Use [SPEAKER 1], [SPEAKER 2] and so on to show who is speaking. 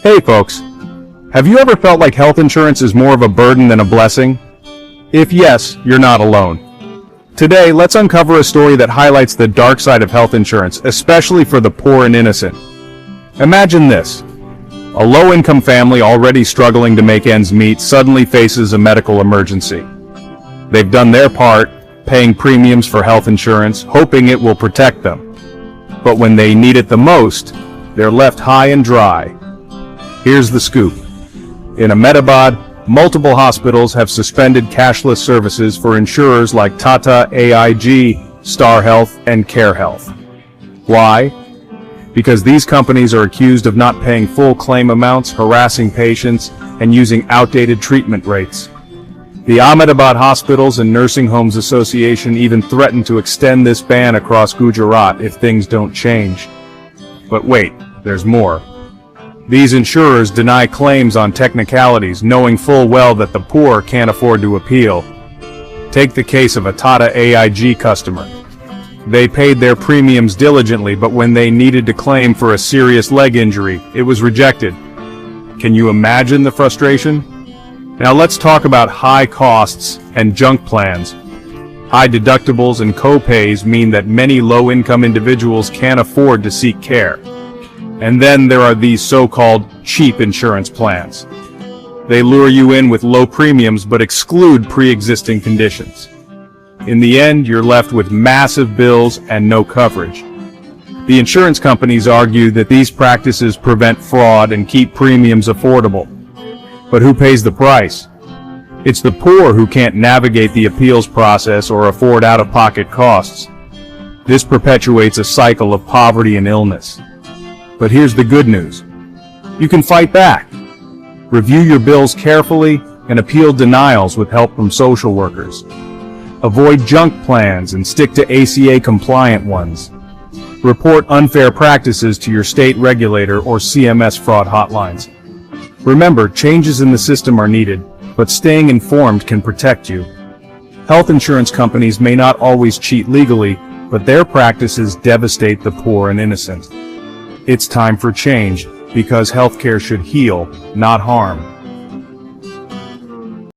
[SPEAKER 1] Hey folks, have you ever felt like health insurance is more of a burden than a blessing? If yes, you're not alone. Today, let's uncover a story that highlights the dark side of health insurance, especially for the poor and innocent. Imagine this. A low-income family already struggling to make ends meet suddenly faces a medical emergency. They've done their part, paying premiums for health insurance, hoping it will protect them. But when they need it the most, they're left high and dry. Here's the scoop. In Ahmedabad, multiple hospitals have suspended cashless services for insurers like TATA AIG, Star Health, and Care Health. Why? Because these companies are accused of not paying full claim amounts, harassing patients, and using outdated treatment rates. The Ahmedabad Hospitals and Nursing Homes Association even threatened to extend this ban across Gujarat if things don't change. But wait, there's more. These insurers deny claims on technicalities, knowing full well that the poor can't afford to appeal. Take the case of a TATA AIG customer. They paid their premiums diligently, but when they needed to claim for a serious leg injury, it was rejected. Can you imagine the frustration? Now let's talk about high costs and junk plans. High deductibles and co-pays mean that many low-income individuals can't afford to seek care. And then there are these so-called cheap insurance plans. They lure you in with low premiums but exclude pre-existing conditions. In the end, you're left with massive bills and no coverage. The insurance companies argue that these practices prevent fraud and keep premiums affordable. But who pays the price? It's the poor who can't navigate the appeals process or afford out-of-pocket costs. This perpetuates a cycle of poverty and illness. But here's the good news. You can fight back. Review your bills carefully and appeal denials with help from social workers. Avoid junk plans and stick to ACA-compliant ones. Report unfair practices to your state regulator or CMS fraud hotlines. Remember, changes in the system are needed, but staying informed can protect you. Health insurance companies may not always cheat legally, but their practices devastate the poor and innocent. It's time for change, because healthcare should heal, not harm.